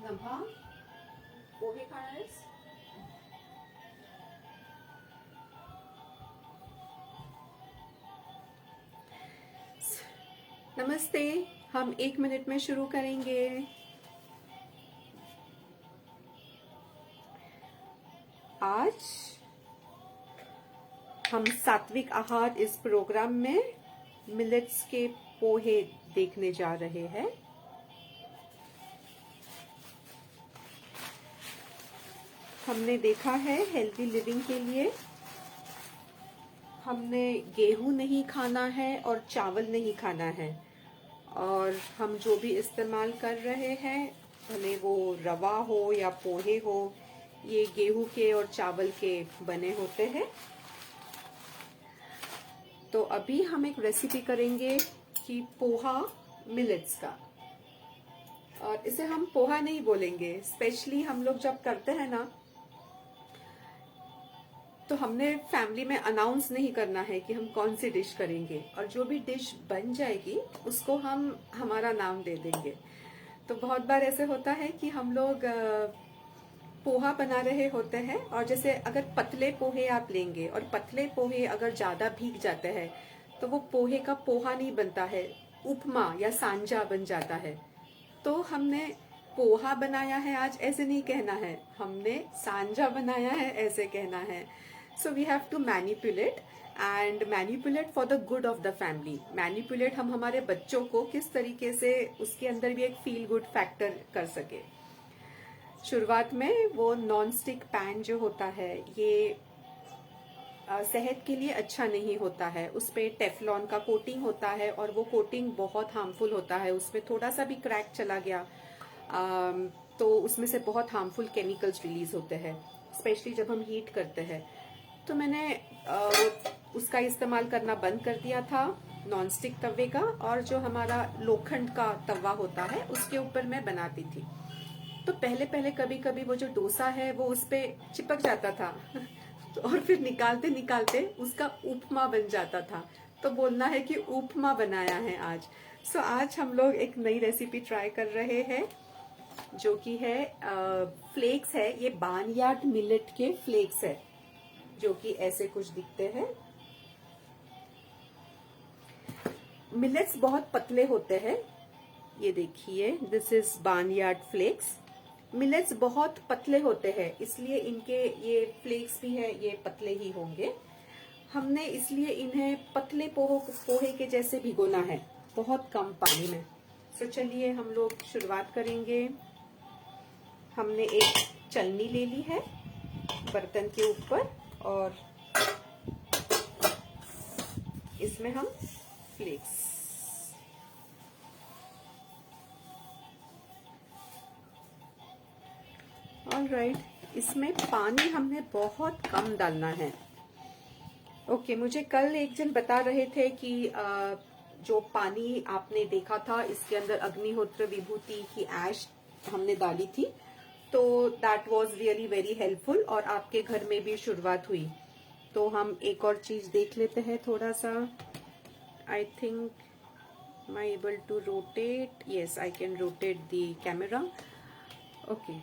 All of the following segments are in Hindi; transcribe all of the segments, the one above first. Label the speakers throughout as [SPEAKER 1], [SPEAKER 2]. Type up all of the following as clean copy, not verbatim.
[SPEAKER 1] नभा पोहे खाना है। नमस्ते, हम 1 मिनट में शुरू करेंगे। आज हम सात्विक आहार इस प्रोग्राम में मिलेट्स के पोहे देखने जा रहे हैं। हमने देखा है हेल्दी लिविंग के लिए हमने गेहूं नहीं खाना है और चावल नहीं खाना है, और हम जो भी इस्तेमाल कर रहे हैं भले वो रवा हो या पोहे हो, ये गेहूं के और चावल के बने होते हैं। तो अभी हम एक रेसिपी करेंगे कि पोहा मिलेट्स का, और इसे हम पोहा नहीं बोलेंगे। स्पेशली हम लोग जब करते हैं ना, तो हमने फैमिली में अनाउंस नहीं करना है कि हम कौन सी डिश करेंगे, और जो भी डिश बन जाएगी उसको हम हमारा नाम दे देंगे। तो बहुत बार ऐसे होता है कि हम लोग पोहा बना रहे होते हैं, और जैसे अगर पतले पोहे आप लेंगे और पतले पोहे अगर ज्यादा भीग जाते हैं तो वो पोहे का पोहा नहीं बनता है, उपमा या सांजा बन जाता है। तो हमने पोहा बनाया है आज ऐसे नहीं कहना है, हमने सांजा बनाया है ऐसे कहना है। So we have to manipulate and manipulate for the good of the family. Manipulate हम हमारे बच्चों को किस तरीके से उसके अंदर भी एक फील गुड फैक्टर कर सके। शुरुआत में वो नॉन स्टिक पैन जो होता है ये सेहत के लिए अच्छा नहीं होता है। उस पे टेफलॉन का कोटिंग होता है और वो कोटिंग बहुत हार्मफुल होता है। उसमें थोड़ा सा भी क्रैक चला गया तो उसमें से बहुत हार्मफुल केमिकल्स रिलीज होते हैं, स्पेशली जब हम हीट करते हैं। तो मैंने उसका इस्तेमाल करना बंद कर दिया था, नॉनस्टिक तवे का, और जो हमारा लोखंड का तवा होता है उसके ऊपर मैं बनाती थी। तो पहले पहले कभी कभी वो जो डोसा है वो उस पे चिपक जाता था और फिर निकालते निकालते उसका उपमा बन जाता था। तो बोलना है कि उपमा बनाया है आज। सो आज हम लोग एक नई रेसिपी ट्राई कर रहे हैं जो कि है फ्लेक्स है। ये बार्नयार्ड मिलेट के फ्लेक्स है जो कि ऐसे कुछ दिखते हैं। मिलेट्स बहुत पतले होते हैं, ये देखिए, this is barnyard flakes. Millets बहुत पतले होते हैं, इसलिए इनके ये फ्लेक्स भी है, ये पतले ही होंगे। हमने इसलिए इन्हें पतले पोहे के जैसे भिगोना है, बहुत कम पानी में। तो चलिए हम लोग शुरुआत करेंगे। हमने एक चलनी ले ली है बर्तन के ऊपर, और इसमें हम फ्लेक्स, ऑलराइट, इसमें पानी हमने बहुत कम डालना है। ओके, मुझे कल एक जन बता रहे थे कि जो पानी आपने देखा था इसके अंदर अग्निहोत्र विभूति की ऐश हमने डाली थी, तो that was really very helpful, और आपके घर में भी शुरुआत हुई। तो हम एक और चीज देख लेते हैं थोड़ा सा। I think I able to rotate, yes I can rotate the camera. Okay,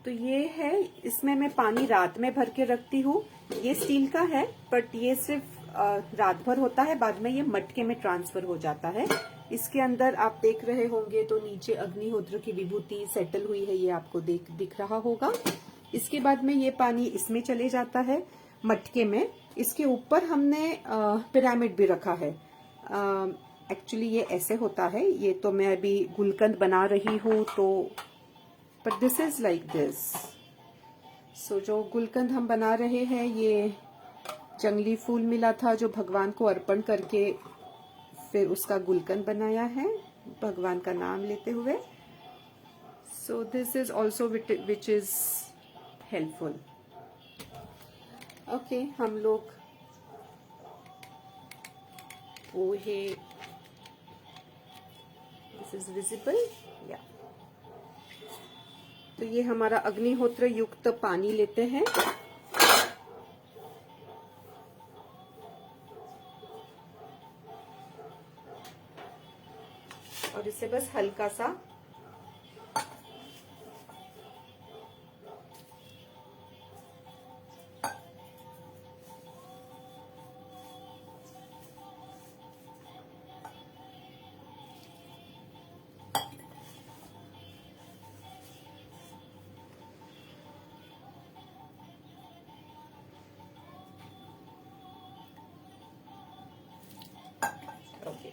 [SPEAKER 1] तो ये है, इसमें मैं पानी रात में भर के रखती हूँ। ये स्टील का है बट ये सिर्फ रात भर होता है, बाद में ये मटके में ट्रांसफर हो जाता है। इसके अंदर आप देख रहे होंगे तो नीचे अग्निहोत्र की विभूति सेटल हुई है, ये आपको दिख रहा होगा। इसके बाद में ये पानी इसमें चले जाता है मटके में। इसके ऊपर हमने पिरामिड भी रखा है। एक्चुअली ये ऐसे होता है, ये तो मैं अभी गुलकंद बना रही हूँ, तो but this is like this. So जो गुलकंद हम बना रहे हैं ये जंगली फूल मिला था जो भगवान को अर्पण करके फिर उसका गुलकंद बनाया है भगवान का नाम लेते हुए। So this is also which is helpful. Okay, हम लोग पोहे, दिस इज विजिबल, या। तो ये हमारा अग्निहोत्र युक्त पानी लेते हैं, और इसे बस हल्का सा ओके,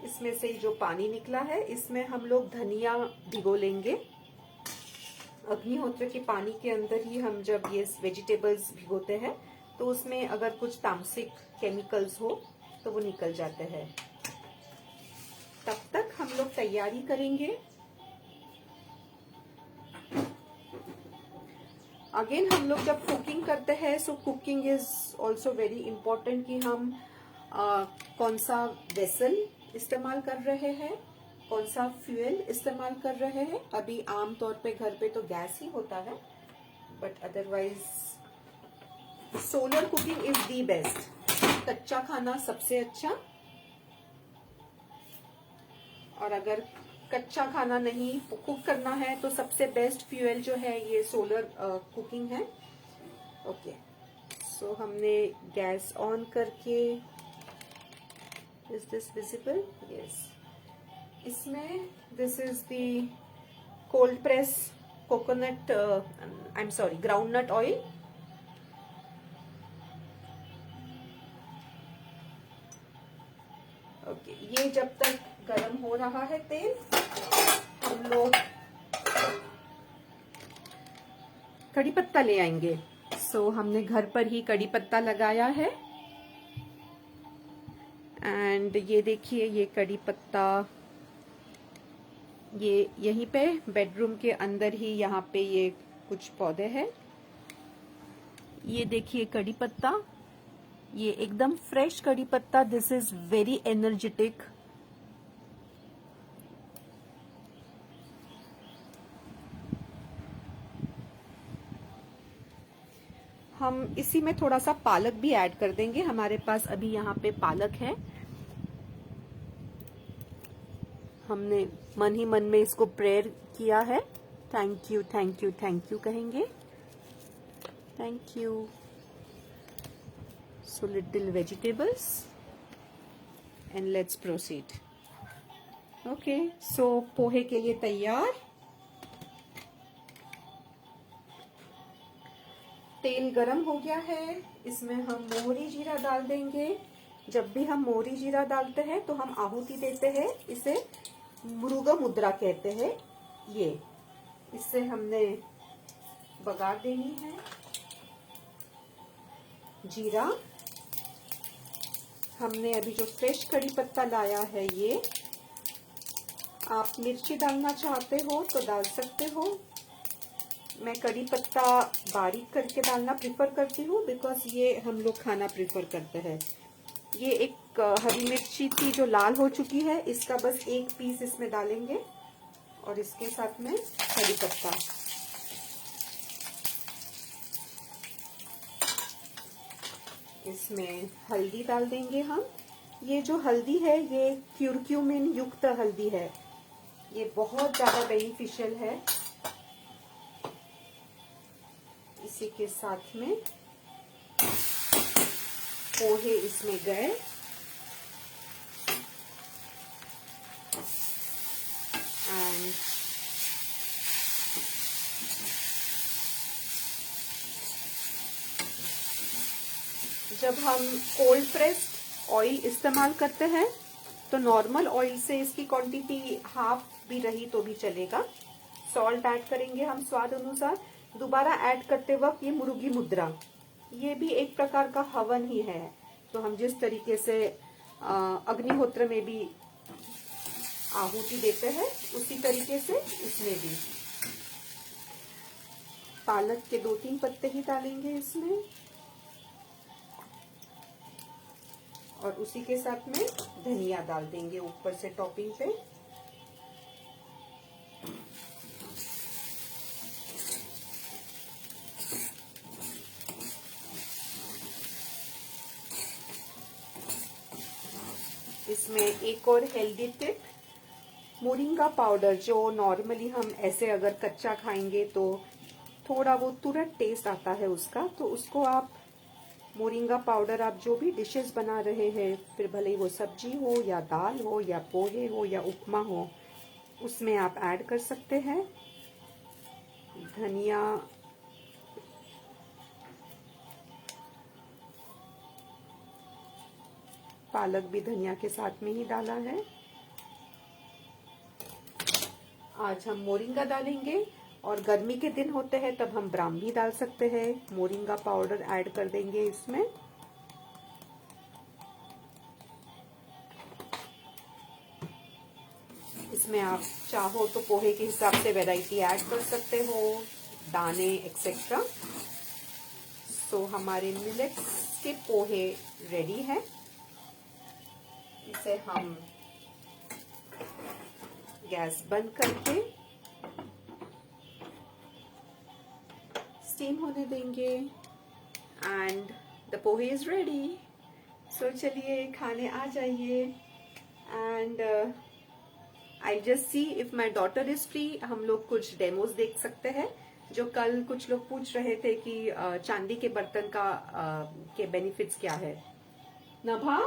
[SPEAKER 1] इसमें से जो पानी निकला है इसमें हम लोग धनिया भिगो लेंगे। अग्निहोत्र के पानी के अंदर ही हम जब ये वेजिटेबल्स भिगोते हैं तो उसमें अगर कुछ तामसिक केमिकल्स हो तो वो निकल जाते हैं। तब तक हम लोग तैयारी करेंगे। अगेन हम लोग जब कुकिंग करते हैं so cooking is also very important कि हम कौन सा वेसल इस्तेमाल कर रहे हैं, कौन सा फ्यूल इस्तेमाल कर रहे हैं। अभी आमतौर पे घर पे तो गैस ही होता है, but otherwise solar cooking is the best. कच्चा खाना सबसे अच्छा, और अगर कच्चा खाना नहीं कुक करना है तो सबसे बेस्ट फ्यूल जो है ये सोलर कुकिंग है। ओके, सो हमने गैस ऑन करके, इज दिस विजिबल? यस। इसमें this is the cold press coconut, I am sorry, groundnut oil. Okay, ये जब तक गरम हो रहा है तेल, हम लोग कड़ी पत्ता ले आएंगे। सो हमने घर पर ही कड़ी पत्ता लगाया है। एंड ये देखिए, ये कड़ी पत्ता ये यहीं पे बेडरूम के अंदर ही यहाँ पे ये कुछ पौधे हैं। ये देखिए कड़ी पत्ता, ये एकदम फ्रेश कड़ी पत्ता। This is very energetic. हम इसी में थोड़ा सा पालक भी ऐड कर देंगे। हमारे पास अभी यहाँ पे पालक है। हमने मन ही मन में इसको प्रेयर किया है। Thank you, thank you, thank you कहेंगे। Thank you. So little vegetables and let's proceed. Okay, so pohe के लिए तैयार। तेल गरम हो गया है, इसमें हम मोहरी जीरा डाल देंगे। जब भी हम मोहरी जीरा डालते हैं तो हम आहुति देते हैं, इसे मृग मुद्रा कहते हैं। ये इससे हमने बघार देनी है। जीरा, हमने अभी जो फ्रेश कड़ी पत्ता लाया है, ये आप मिर्ची डालना चाहते हो तो डाल सकते हो। मैं कड़ी पत्ता बारीक करके डालना प्रिफर करती हूँ, बिकॉज ये हम लोग खाना प्रिफर करते हैं। ये एक हरी मिर्ची थी जो लाल हो चुकी है, इसका बस एक पीस इसमें डालेंगे और इसके साथ में कड़ी पत्ता। इसमें हल्दी डाल देंगे हम। ये जो हल्दी है ये क्यूरक्यूमिन युक्त हल्दी है, ये बहुत ज्यादा बेनिफिशियल है। इसी के साथ में पोहे इसमें गए। एंड जब हम कोल्ड प्रेस्ड ऑयल इस्तेमाल करते हैं तो नॉर्मल ऑयल से इसकी क्वांटिटी हाफ भी रही तो भी चलेगा। सॉल्ट ऐड करेंगे हम स्वाद अनुसार। दोबारा ऐड करते वक्त ये मुर्गी मुद्रा, ये भी एक प्रकार का हवन ही है। तो हम जिस तरीके से अग्निहोत्र में भी आहुति देते हैं उसी तरीके से इसमें भी पालक के 2-3 पत्ते ही डालेंगे इसमें, और उसी के साथ में धनिया डाल देंगे ऊपर से टॉपिंग पे। इसमें एक और हेल्दी टिप, मोरिंगा पाउडर, जो नॉर्मली हम ऐसे अगर कच्चा खाएंगे तो थोड़ा वो तुरंत टेस्ट आता है उसका, तो उसको आप मोरिंगा पाउडर आप जो भी डिशेस बना रहे हैं, फिर भले ही वो सब्जी हो या दाल हो या पोहे हो या उपमा हो, उसमें आप ऐड कर सकते हैं। धनिया, पालक भी धनिया के साथ में ही डाला है। आज हम मोरिंगा डालेंगे, और गर्मी के दिन होते हैं तब हम ब्राह्मी डाल सकते हैं। मोरिंगा पाउडर ऐड कर देंगे इसमें। इसमें आप चाहो तो पोहे के हिसाब से वैरायटी ऐड कर सकते हो, दाने एक्सेट्रा। सो हमारे मिलेट्स के पोहे रेडी है। इसे हम गैस बंद करके स्टीम होने देंगे, and the pohe is ready. So चलिए खाने आ जाइए, and I just see if my daughter is free. हम लोग कुछ डेमोज देख सकते हैं। जो कल कुछ लोग पूछ रहे थे कि चांदी के बर्तन का के बेनिफिट्स क्या है। नभा,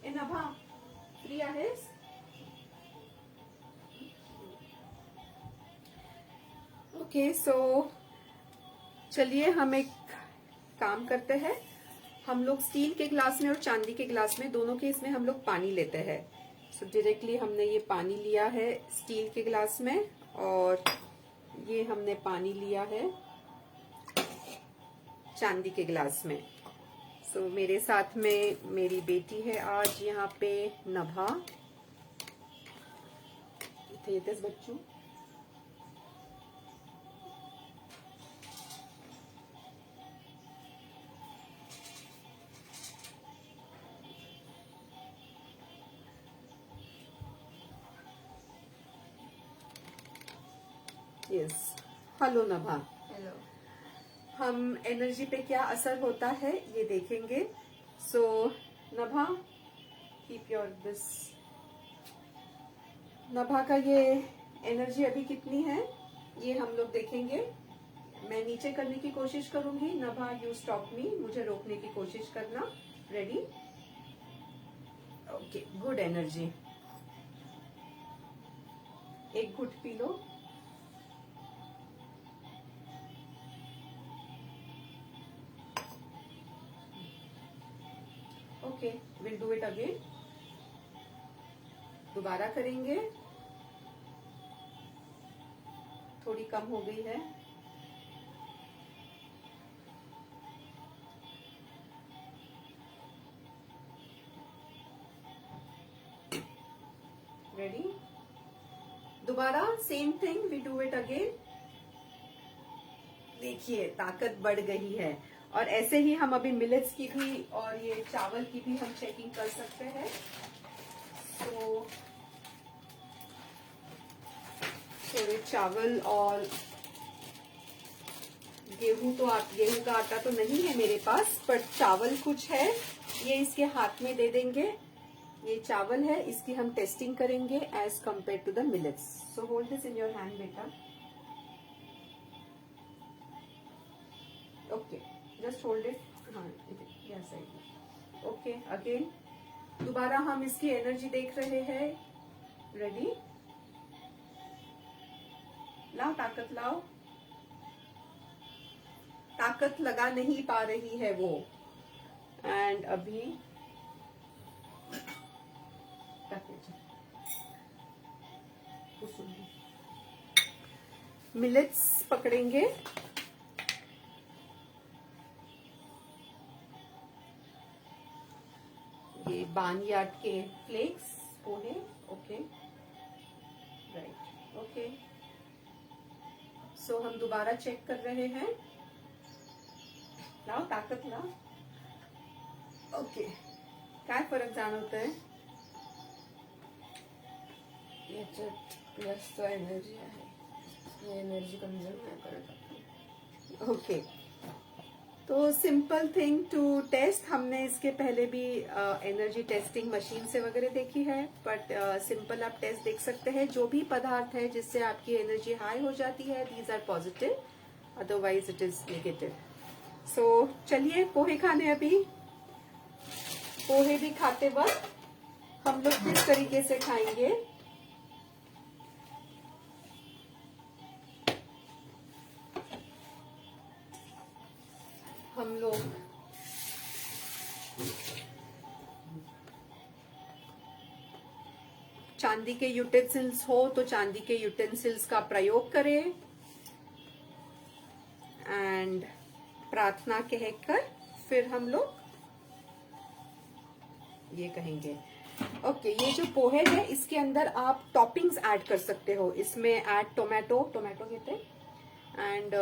[SPEAKER 1] ए नभा, फ्री है? ओके, सो चलिए हम एक काम करते हैं। हम लोग स्टील के ग्लास में और चांदी के ग्लास में, दोनों केस में हम लोग पानी लेते हैं। सो डायरेक्टली हमने ये पानी लिया है स्टील के ग्लास में, और ये हमने पानी लिया है चांदी के ग्लास में। सो मेरे साथ में मेरी बेटी है आज यहाँ पे, नभा। इथे येतेस बच्चू? Yes, hello Nabha.
[SPEAKER 2] हेलो।
[SPEAKER 1] हम एनर्जी पे क्या असर होता है ये देखेंगे। So Nabha, keep your this. Nabha का ये एनर्जी अभी कितनी है ये हम लोग देखेंगे। मैं नीचे करने की कोशिश करूंगी। नभा, यू स्टॉप मी, मुझे रोकने की कोशिश करना। रेडी? Okay, good energy. एक घुट पी लो। Okay, will do it again. दोबारा करेंगे। थोड़ी कम हो गई है। रेडी? दोबारा same thing, we do it again. देखिए ताकत बढ़ गई है। और ऐसे ही हम अभी मिलेट्स की भी और ये चावल की भी हम चेकिंग कर सकते हैं। तो थोड़े चावल और गेहूं का आटा तो नहीं है मेरे पास, पर चावल कुछ है। ये इसके हाथ में दे देंगे। ये चावल है, इसकी हम टेस्टिंग करेंगे as compare to the millets. So hold this in your hand बेटा। Okay, just hold it. हाँ, यस साइड। ओके, अगेन दोबारा हम इसकी एनर्जी देख रहे हैं। रेडी? लाओ, ताकत लाओ। ताकत लगा नहीं पा रही है वो। एंड अभी मिलेट्स पकड़ेंगे। ये बार्नयार्ड के flakes pohe. Okay, right. Okay, so हम दोबारा चेक कर रहे हैं। लाओ, ताकत लाओ। ओके, काय फरक जाणवतोय?
[SPEAKER 2] याच्यात जास्त एनर्जी आहे, एनर्जी कंझ्युम नाही करत।
[SPEAKER 1] ओके, तो सिंपल थिंग टू टेस्ट। हमने इसके पहले भी एनर्जी टेस्टिंग मशीन से वगैरह देखी है, बट सिंपल आप टेस्ट देख सकते हैं। जो भी पदार्थ है जिससे आपकी एनर्जी हाई हो जाती है, these are positive, otherwise it is negative. So चलिए पोहे खाने। अभी पोहे भी खाते वक्त हम लोग किस तरीके से खाएंगे। हम लोग चांदी के यूटेंसिल्स हो तो चांदी के यूटेंसिल्स का प्रयोग करें। एंड प्रार्थना कहकर फिर हम लोग ये कहेंगे। ओके, ये जो पोहे है इसके अंदर आप टॉपिंग्स ऐड कर सकते हो। इसमें ऐड टोमेटो कहते हैं। एंड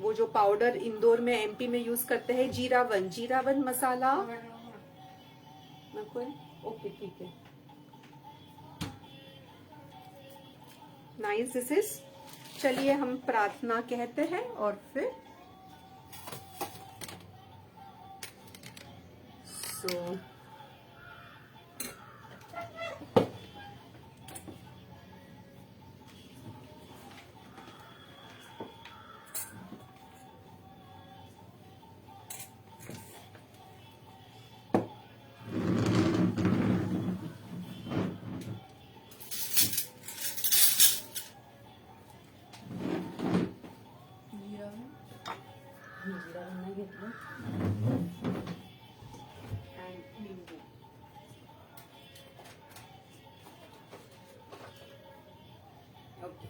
[SPEAKER 1] वो जो पाउडर इंदौर में एमपी में यूज करते हैं, जीरावन मसाला। ओके ठीक है, नाइस, दिस इज। चलिए हम प्रार्थना कहते हैं और फिर सो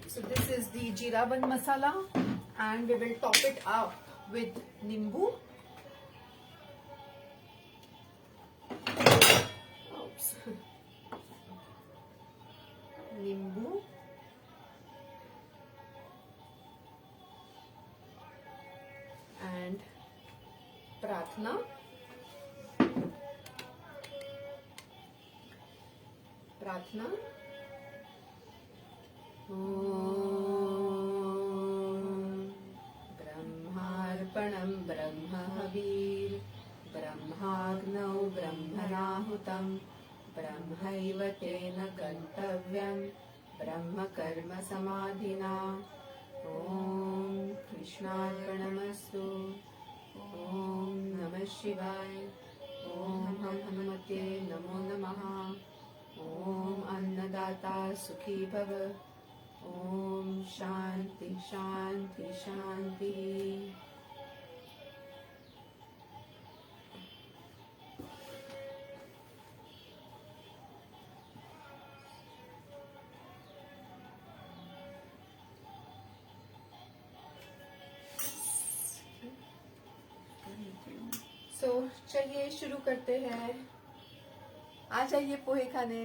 [SPEAKER 1] So this is the jeeravan masala and we will top it up with nimbu. Oops. Nimbu. And प्रार्थना। ब्रह्मार्पणं ब्रह्महवीर् ब्रह्माग्नौ ब्रह्मणाहुतं ब्रह्मैव तेन गन्तव्यं ब्रह्मकर्म समाधिना। ॐ कृष्णार्पणमस्तु। ॐ नमः शिवाय। ॐ हम हनुमते नमो नमः। ॐ अन्नदाता सुखी भव। ॐ शांति शांति शांति। चलिए शुरू करते हैं। आ जाइए पोहे खाने।